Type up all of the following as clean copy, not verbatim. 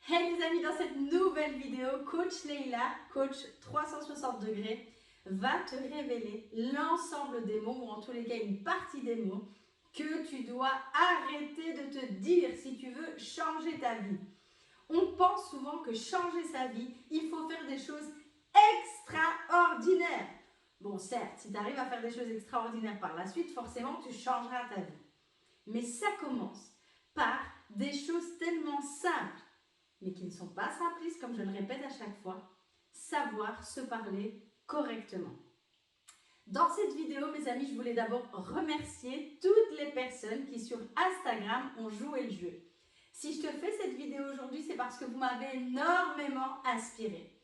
Hey les amis, dans cette nouvelle vidéo, Coach Leila, coach 360 degrés, va te révéler l'ensemble des mots, ou en tous les cas une partie des mots, que tu dois arrêter de te dire si tu veux changer ta vie. On pense souvent que changer sa vie, il faut faire des choses extraordinaires. Bon, certes, si tu arrives à faire des choses extraordinaires par la suite, forcément tu changeras ta vie. Mais ça commence par des choses tellement simples, mais qui ne sont pas simplistes, comme je le répète à chaque fois, savoir se parler correctement. Dans cette vidéo, mes amis, je voulais d'abord remercier toutes les personnes qui sur Instagram ont joué le jeu. Si je te fais cette vidéo aujourd'hui, c'est parce que vous m'avez énormément inspiré.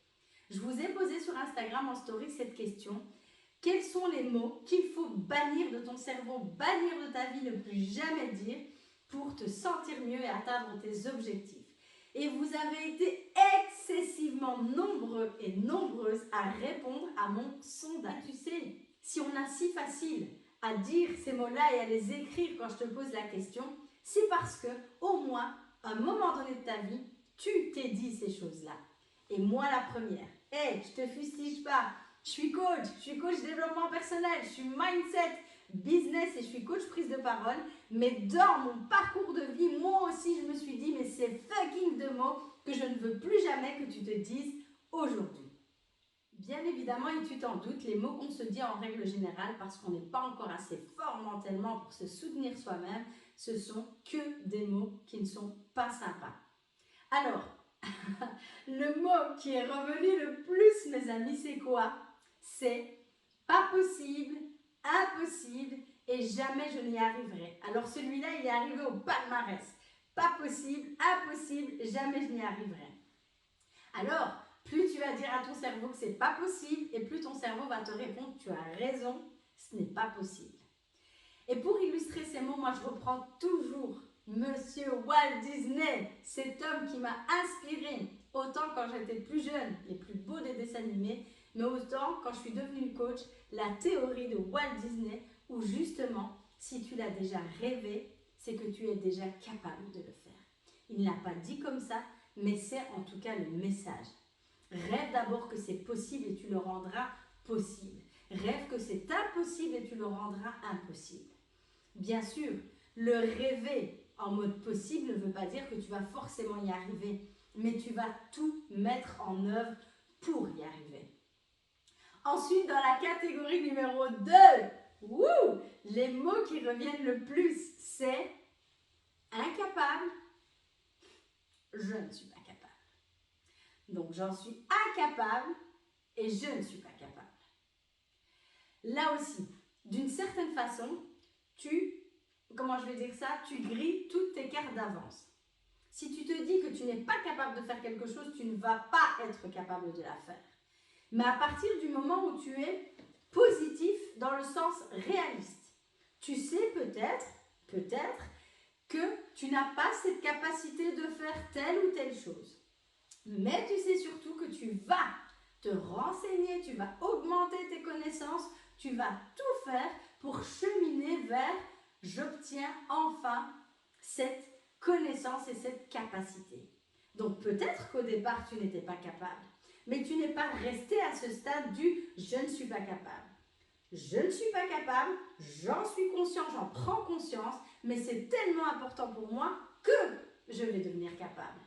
Je vous ai posé sur Instagram en story cette question. Quels sont les mots qu'il faut bannir de ton cerveau, bannir de ta vie, ne plus jamais dire pour te sentir mieux et atteindre tes objectifs? Et vous avez été excessivement nombreux et nombreuses à répondre à mon sondage. Et tu sais, si on a si facile à dire ces mots-là et à les écrire quand je te pose la question, c'est parce que, au moins, à un moment donné de ta vie, tu t'es dit ces choses-là. Et moi, la première. Hey, je te fustige pas. Je suis coach développement personnel, je suis mindset, business et je suis coach prise de parole. Mais dans mon parcours de vie, moi aussi, je me suis dit, mais c'est fucking de mots que je ne veux plus jamais que tu te dises aujourd'hui. Bien évidemment, et tu t'en doutes, les mots qu'on se dit en règle générale, parce qu'on n'est pas encore assez fort mentalement pour se soutenir soi-même, ce sont que des mots qui ne sont pas sympas. Alors, le mot qui est revenu le plus, mes amis, c'est quoi? C'est pas possible, impossible et jamais je n'y arriverai. Alors celui-là, il est arrivé au palmarès. Pas possible, impossible, jamais je n'y arriverai. Alors, plus tu vas dire à ton cerveau que c'est pas possible et plus ton cerveau va te répondre tu as raison, ce n'est pas possible. Et pour illustrer ces mots, moi je reprends toujours Monsieur Walt Disney, cet homme qui m'a inspiré autant quand j'étais plus jeune, les plus beaux des dessins animés, mais autant quand je suis devenue coach, la théorie de Walt Disney où justement, si tu l'as déjà rêvé, c'est que tu es déjà capable de le faire. Il ne l'a pas dit comme ça, mais c'est en tout cas le message. Rêve d'abord que c'est possible et tu le rendras possible. Rêve que c'est impossible et tu le rendras impossible. Bien sûr, le rêver en mode possible ne veut pas dire que tu vas forcément y arriver, mais tu vas tout mettre en œuvre pour y arriver. Ensuite, dans la catégorie numéro 2, les mots qui reviennent le plus, c'est incapable, je ne suis pas capable. Donc, j'en suis incapable et je ne suis pas capable. Là aussi, d'une certaine façon, tu grilles toutes tes cartes d'avance. Si tu te dis que tu n'es pas capable de faire quelque chose, tu ne vas pas être capable de la faire. Mais à partir du moment où tu es positif dans le sens réaliste, tu sais peut-être que tu n'as pas cette capacité de faire telle ou telle chose. Mais tu sais surtout que tu vas te renseigner, tu vas augmenter tes connaissances, tu vas tout faire pour cheminer vers j'obtiens enfin cette connaissance et cette capacité. Donc peut-être qu'au départ tu n'étais pas capable, mais tu n'es pas resté à ce stade du je ne suis pas capable. Je ne suis pas capable, j'en suis conscient, j'en prends conscience, mais c'est tellement important pour moi que je vais devenir capable.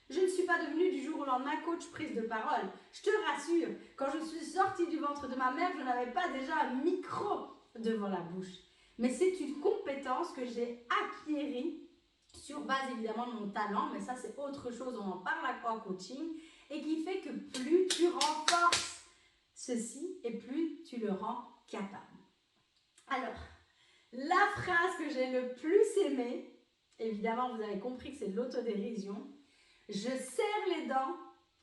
Je ne suis pas devenue du jour au lendemain coach prise de parole. Je te rassure, quand je suis sortie du ventre de ma mère, je n'avais pas déjà un micro devant la bouche. Mais c'est une compétence que j'ai acquérie sur base évidemment de mon talent, mais ça c'est autre chose, on en parle en coaching, et qui fait que plus tu renforces ceci et plus tu le rends capable. Alors, la phrase que j'ai le plus aimée, évidemment vous avez compris que c'est de l'autodérision, je serre les dents,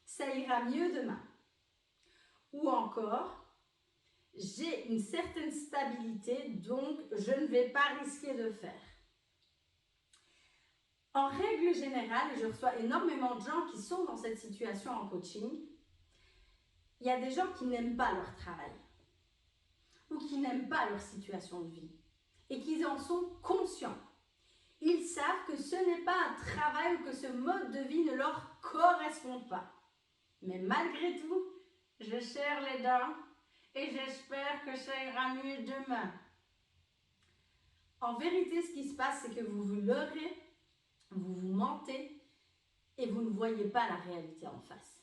ça ira mieux demain. Ou encore, j'ai une certaine stabilité, donc je ne vais pas risquer de faire. En règle générale, je reçois énormément de gens qui sont dans cette situation en coaching. Il y a des gens qui n'aiment pas leur travail ou qui n'aiment pas leur situation de vie et qui en sont conscients. Ils savent que ce n'est pas un travail ou que ce mode de vie ne leur correspondent pas. Mais malgré tout, je serre les dents et j'espère que ça ira mieux demain. En vérité, ce qui se passe, c'est que vous vous leurrez, vous vous mentez et vous ne voyez pas la réalité en face.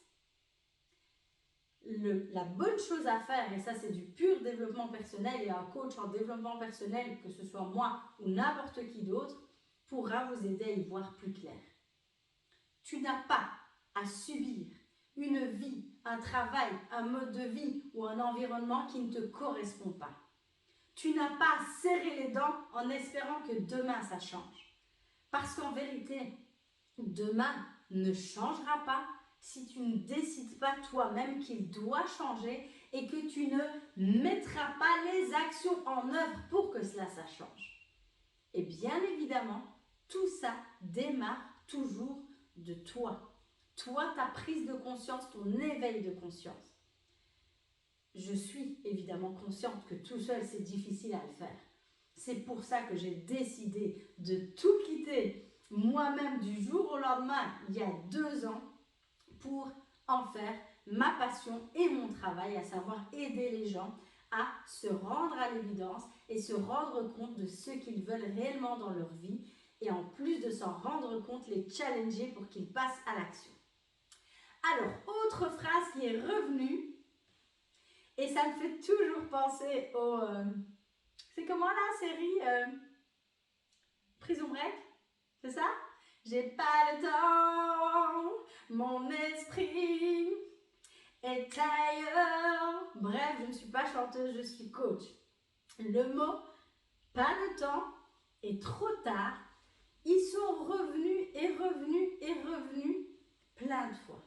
La bonne chose à faire, et ça c'est du pur développement personnel, et un coach en développement personnel, que ce soit moi ou n'importe qui d'autre, pourra vous aider à y voir plus clair. Tu n'as pas à subir une vie, un travail, un mode de vie ou un environnement qui ne te correspond pas. Tu n'as pas à serrer les dents en espérant que demain ça change. Parce qu'en vérité, demain ne changera pas si tu ne décides pas toi-même qu'il doit changer et que tu ne mettras pas les actions en œuvre pour que cela change. Et bien évidemment, tout ça démarre toujours de toi. Toi, ta prise de conscience, ton éveil de conscience. Je suis évidemment consciente que tout seul, c'est difficile à le faire. C'est pour ça que j'ai décidé de tout quitter moi-même du jour au lendemain, il y a 2 ans, pour en faire ma passion et mon travail, à savoir aider les gens à se rendre à l'évidence et se rendre compte de ce qu'ils veulent réellement dans leur vie et en plus de s'en rendre compte, les challenger pour qu'ils passent à l'action. Alors, autre phrase qui est revenue, et ça me fait toujours penser au... c'est comment la série Prison Break? C'est ça? J'ai pas le temps, mon esprit est ailleurs. Bref, je ne suis pas chanteuse, je suis coach. Le mot pas le temps et trop tard, ils sont revenus et revenus et revenus plein de fois.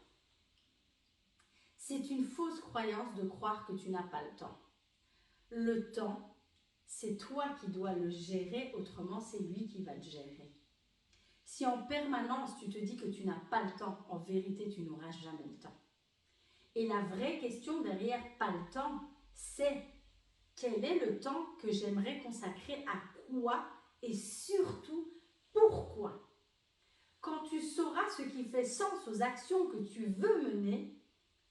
C'est une fausse croyance de croire que tu n'as pas le temps. Le temps, c'est toi qui dois le gérer, autrement c'est lui qui va te gérer. Si en permanence tu te dis que tu n'as pas le temps, en vérité tu n'auras jamais le temps. Et la vraie question derrière pas le temps, c'est quel est le temps que j'aimerais consacrer à quoi et surtout pourquoi. Quand tu sauras ce qui fait sens aux actions que tu veux mener,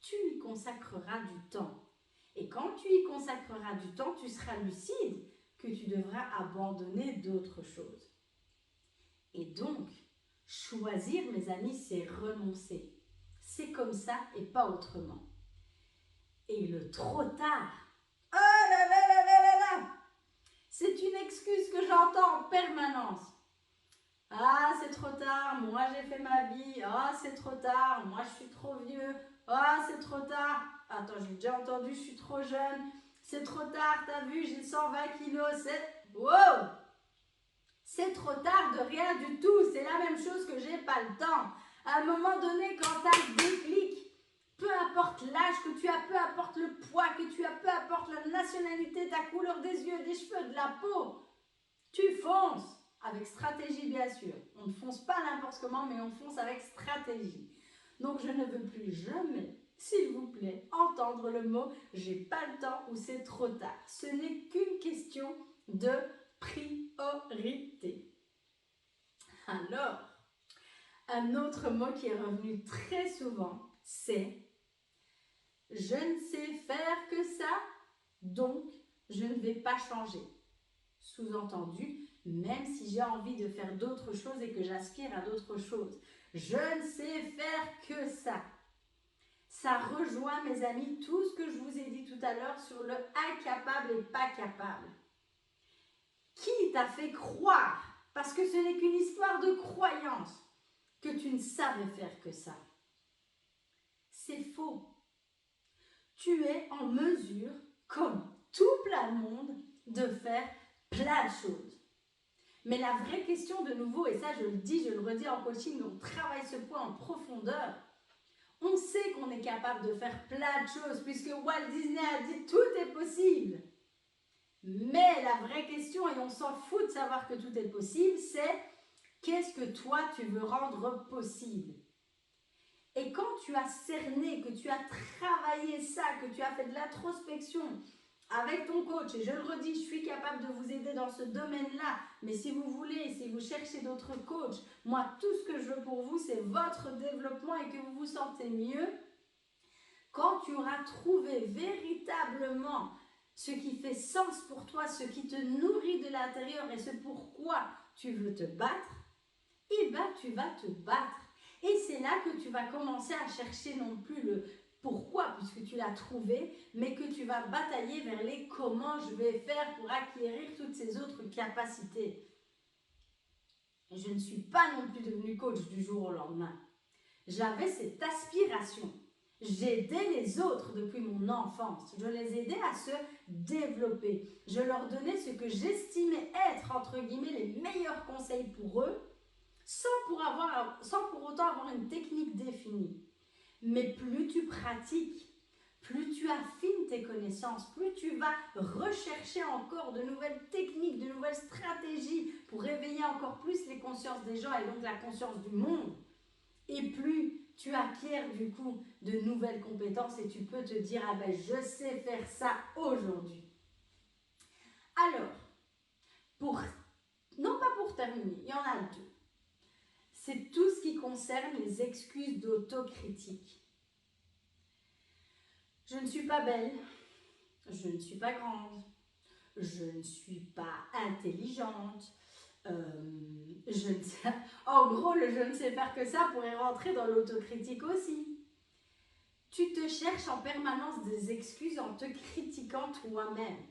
tu y consacreras du temps. Et quand tu y consacreras du temps, tu seras lucide que tu devras abandonner d'autres choses. Et donc, choisir, mes amis, c'est renoncer. C'est comme ça et pas autrement. Et le trop tard, oh là là là là là là, c'est une excuse que j'entends en permanence. Ah, c'est trop tard, moi j'ai fait ma vie. Ah, c'est trop tard, moi je suis trop vieux. Ah, c'est trop tard. Attends, j'ai déjà entendu, je suis trop jeune. C'est trop tard, t'as vu, j'ai 120 kilos. Wow! C'est trop tard de rien du tout. C'est la même chose que j'ai pas le temps. À un moment donné, quand t'as le déclic, peu importe l'âge que tu as, peu importe le poids que tu as, peu importe la nationalité, ta couleur des yeux, des cheveux, de la peau, tu fonces. Avec stratégie, bien sûr. On ne fonce pas n'importe comment, mais on fonce avec stratégie. Donc, je ne veux plus jamais, s'il vous plaît, entendre le mot « j'ai pas le temps » ou « c'est trop tard ». Ce n'est qu'une question de priorité. Alors, un autre mot qui est revenu très souvent, c'est « je ne sais faire que ça, donc je ne vais pas changer ». Sous-entendu, même si j'ai envie de faire d'autres choses et que j'aspire à d'autres choses. Je ne sais faire que ça. Ça rejoint, mes amis, tout ce que je vous ai dit tout à l'heure sur le incapable et pas capable. Qui t'a fait croire, parce que ce n'est qu'une histoire de croyance, que tu ne savais faire que ça? C'est faux. Tu es en mesure, comme tout plein de monde, de faire plein de choses. Mais la vraie question de nouveau, et ça je le dis, je le redis en coaching, on travaille ce point en profondeur. On sait qu'on est capable de faire plein de choses puisque Walt Disney a dit tout est possible. Mais la vraie question, et on s'en fout de savoir que tout est possible, c'est qu'est-ce que toi tu veux rendre possible? Et quand tu as cerné, que tu as travaillé ça, que tu as fait de l'introspection, avec ton coach, et je le redis, je suis capable de vous aider dans ce domaine-là, mais si vous voulez, si vous cherchez d'autres coachs, moi, tout ce que je veux pour vous, c'est votre développement et que vous vous sentez mieux. Quand tu auras trouvé véritablement ce qui fait sens pour toi, ce qui te nourrit de l'intérieur et ce pourquoi tu veux te battre, eh bien, tu vas te battre. Et c'est là que tu vas commencer à chercher non plus le pourquoi, puisque tu l'as trouvé, mais que tu vas batailler vers les comment je vais faire pour acquérir toutes ces autres capacités. Et je ne suis pas non plus devenue coach du jour au lendemain. J'avais cette aspiration. J'aidais les autres depuis mon enfance. Je les aidais à se développer. Je leur donnais ce que j'estimais être, entre guillemets, les meilleurs conseils pour eux, sans pour autant avoir une technique définie. Mais plus tu pratiques, plus tu affines tes connaissances, plus tu vas rechercher encore de nouvelles techniques, de nouvelles stratégies pour réveiller encore plus les consciences des gens et donc la conscience du monde. Et plus tu acquiers du coup de nouvelles compétences et tu peux te dire « Ah ben je sais faire ça aujourd'hui ». Alors, non pas pour terminer, il y en a deux. C'est tout ce qui concerne les excuses d'autocritique. Je ne suis pas belle, je ne suis pas grande, je ne suis pas intelligente, en gros, le je ne sais faire que ça pourrait rentrer dans l'autocritique aussi. Tu te cherches en permanence des excuses en te critiquant toi-même,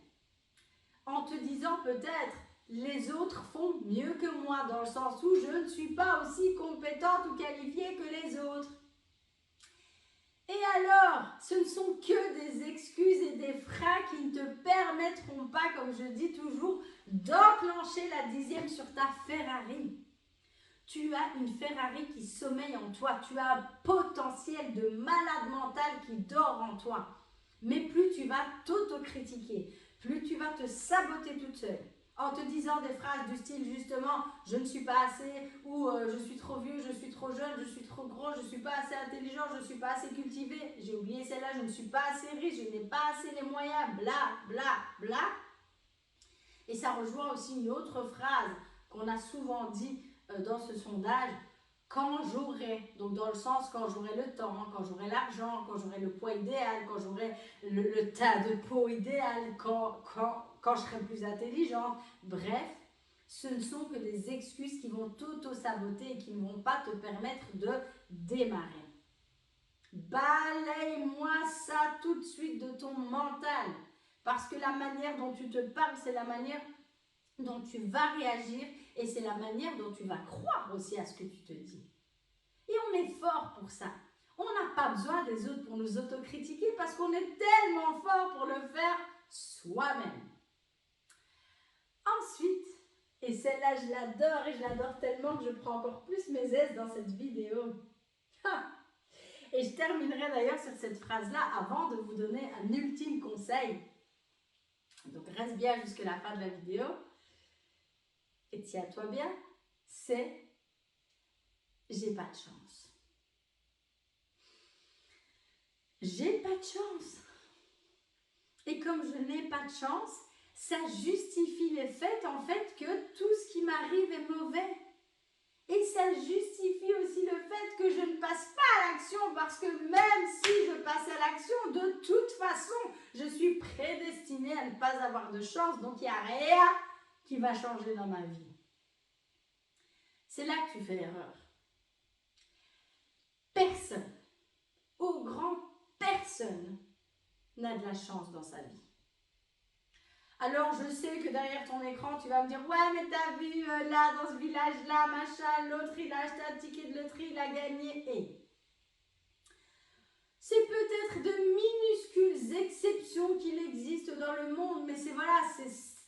en te disant peut-être les autres font mieux que moi, dans le sens où je ne suis pas aussi compétente ou qualifiée que les autres. Et alors, ce ne sont que des excuses et des freins qui ne te permettront pas, comme je dis toujours, d'enclencher la 10e sur ta Ferrari. Tu as une Ferrari qui sommeille en toi. Tu as un potentiel de malade mental qui dort en toi. Mais plus tu vas t'autocritiquer, plus tu vas te saboter toute seule, en te disant des phrases du style justement « je ne suis pas assez » ou « je suis trop vieux, je suis trop jeune, je suis trop gros, je ne suis pas assez intelligent, je ne suis pas assez cultivé, j'ai oublié celle-là, je ne suis pas assez riche, je n'ai pas assez les moyens, bla bla bla ». Et ça rejoint aussi une autre phrase qu'on a souvent dit dans ce sondage, quand j'aurai, donc dans le sens quand j'aurai le temps, quand j'aurai l'argent, quand j'aurai le poids idéal, quand j'aurai le tas de peau idéal, quand je serai plus intelligente. Bref, ce ne sont que des excuses qui vont t'auto-saboter et qui ne vont pas te permettre de démarrer. Balaye-moi ça tout de suite de ton mental. Parce que la manière dont tu te parles, c'est la manière dont tu vas réagir et c'est la manière dont tu vas croire aussi à ce que tu te dis. Et on est fort pour ça. On n'a pas besoin des autres pour nous autocritiquer parce qu'on est tellement fort pour le faire soi-même. Ensuite, et celle-là je l'adore et je l'adore tellement que je prends encore plus mes aises dans cette vidéo. Et je terminerai d'ailleurs sur cette phrase-là avant de vous donner un ultime conseil. Donc reste bien jusqu'à la fin de la vidéo. Et tiens-toi bien, c'est « j'ai pas de chance ». J'ai pas de chance. Et comme je n'ai pas de chance, ça justifie le fait en fait que tout ce qui m'arrive est mauvais. Et ça justifie aussi le fait que je ne passe pas à l'action parce que même si je passe à l'action, de toute façon, je suis prédestinée à ne pas avoir de chance. Donc il n'y a rien qui va changer dans ma vie. C'est là que tu fais l'erreur. Personne, au grand personne, n'a de la chance dans sa vie. Alors je sais que derrière ton écran, tu vas me dire « Ouais, mais t'as vu là, dans ce village-là, machin, l'autre il a acheté un ticket de loterie, il a gagné. » Et c'est peut-être de minuscules exceptions qu'il existe dans le monde, mais c'est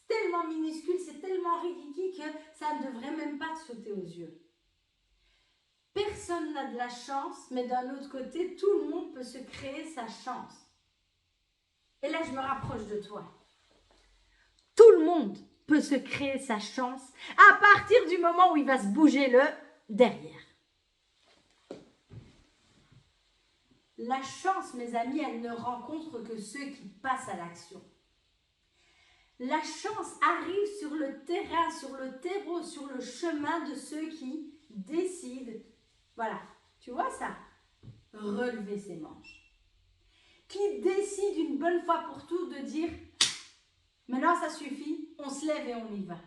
tellement minuscule, c'est tellement rikiki que ça ne devrait même pas te sauter aux yeux. Personne n'a de la chance, mais d'un autre côté, tout le monde peut se créer sa chance. Et là, je me rapproche de toi. Tout le monde peut se créer sa chance à partir du moment où il va se bouger le derrière. La chance, mes amis, elle ne rencontre que ceux qui passent à l'action. La chance arrive sur le terrain, sur le terreau, sur le chemin de ceux qui décident. Voilà, tu vois ça? Relever ses manches. Qui décide une bonne fois pour toutes de dire « Maintenant, ça suffit, on se lève et on y va ».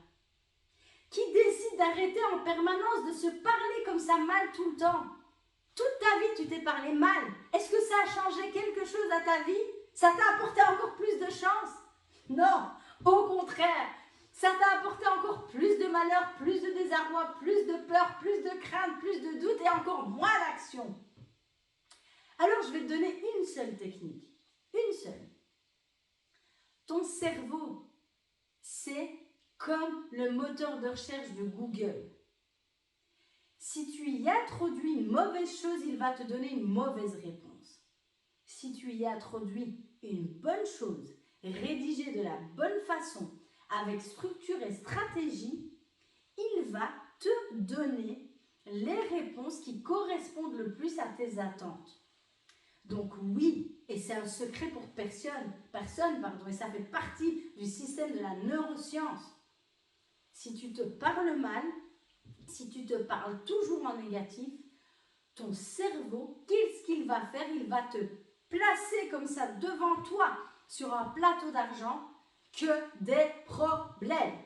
Qui décide d'arrêter en permanence de se parler comme ça mal tout le temps. Toute ta vie, tu t'es parlé mal. Est-ce que ça a changé quelque chose à ta vie? Ça t'a apporté encore plus de chance? Non, au contraire. Ça t'a apporté encore plus de malheur, plus de désarroi, plus de peur, plus de crainte, plus de doute et encore moins d'action. Alors, je vais te donner une seule technique. Une seule. Ton cerveau, c'est comme le moteur de recherche de Google. Si tu y introduis une mauvaise chose, il va te donner une mauvaise réponse. Si tu y introduis une bonne chose, rédigée de la bonne façon, avec structure et stratégie, il va te donner les réponses qui correspondent le plus à tes attentes. Donc oui, et c'est un secret pour personne, et ça fait partie du système de la neuroscience. Si tu te parles mal, si tu te parles toujours en négatif, ton cerveau, qu'est-ce qu'il va faire? Il va te placer comme ça devant toi sur un plateau d'argent que des problèmes.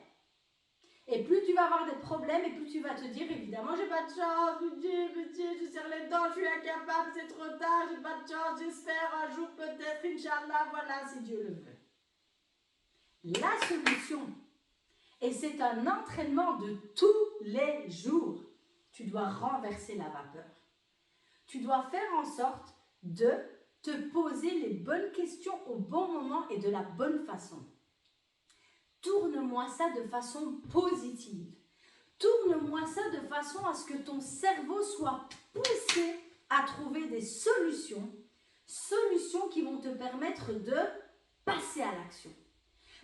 Et plus tu vas avoir des problèmes et plus tu vas te dire évidemment j'ai pas de chance, pitié, je serre les dents, je suis incapable, c'est trop tard, j'ai pas de chance, j'espère un jour peut-être, Inch'Allah, voilà si Dieu le veut. La solution, et c'est un entraînement de tous les jours, tu dois renverser la vapeur. Tu dois faire en sorte de te poser les bonnes questions au bon moment et de la bonne façon. Tourne-moi ça de façon positive. Tourne-moi ça de façon à ce que ton cerveau soit poussé à trouver des solutions qui vont te permettre de passer à l'action.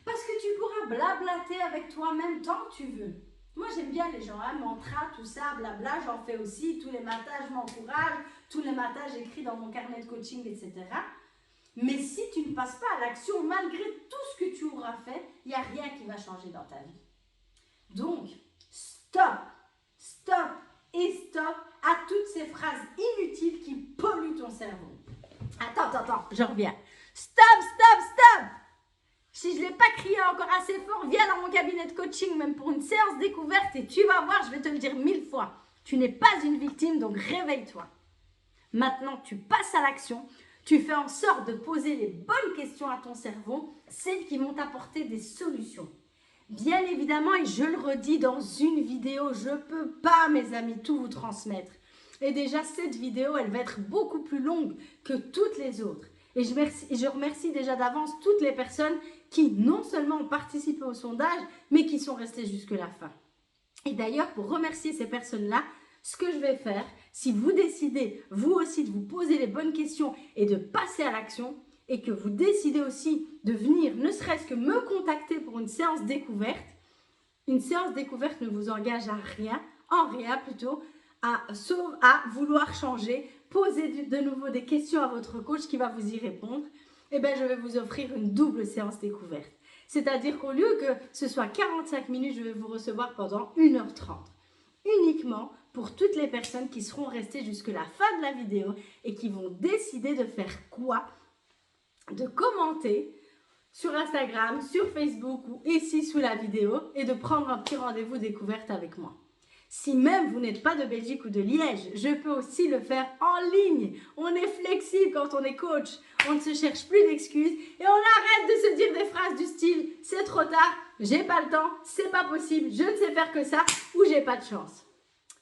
Parce que tu pourras blablater avec toi-même tant que tu veux. Moi, j'aime bien les gens, mantra, tout ça, blabla, j'en fais aussi. Tous les matins, je m'encourage. Tous les matins, j'écris dans mon carnet de coaching, etc. Mais si tu ne passes pas à l'action, malgré tout ce que tu auras fait, il n'y a rien qui va changer dans ta vie. Donc, stop et stop à toutes ces phrases inutiles qui polluent ton cerveau. Attends, je reviens. Stop. Si je ne l'ai pas crié encore assez fort, viens dans mon cabinet de coaching, même pour une séance découverte, et tu vas voir, je vais te le dire 1000 fois. Tu n'es pas une victime, donc réveille-toi. Maintenant, tu passes à l'action. Tu fais en sorte de poser les bonnes questions à ton cerveau, celles qui vont t'apporter des solutions. Bien évidemment, et je le redis dans une vidéo, je ne peux pas, mes amis, tout vous transmettre. Et déjà, cette vidéo, elle va être beaucoup plus longue que toutes les autres. Et je remercie déjà d'avance toutes les personnes qui non seulement ont participé au sondage, mais qui sont restées jusque la fin. Et d'ailleurs, pour remercier ces personnes-là, ce que je vais faire, si vous décidez, vous aussi, de vous poser les bonnes questions et de passer à l'action, et que vous décidez aussi de venir, ne serait-ce que me contacter pour une séance découverte ne vous engage à rien, sauf à vouloir changer, poser de nouveau des questions à votre coach qui va vous y répondre, et bien je vais vous offrir une double séance découverte. C'est-à-dire qu'au lieu que ce soit 45 minutes, je vais vous recevoir pendant 1h30. Uniquement pour toutes les personnes qui seront restées jusqu'à la fin de la vidéo et qui vont décider de faire quoi? De commenter sur Instagram, sur Facebook ou ici sous la vidéo et de prendre un petit rendez-vous découverte avec moi. Si même vous n'êtes pas de Belgique ou de Liège, je peux aussi le faire en ligne. On est flexible quand on est coach. On ne se cherche plus d'excuses et on arrête de se dire des phrases du style « c'est trop tard, j'ai pas le temps, c'est pas possible, je ne sais faire que ça ou j'ai pas de chance ».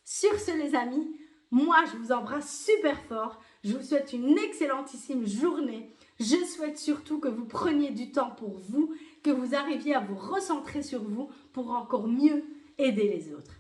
Sur ce les amis, moi je vous embrasse super fort. Je vous souhaite une excellentissime journée. Je souhaite surtout que vous preniez du temps pour vous, que vous arriviez à vous recentrer sur vous pour encore mieux aider les autres.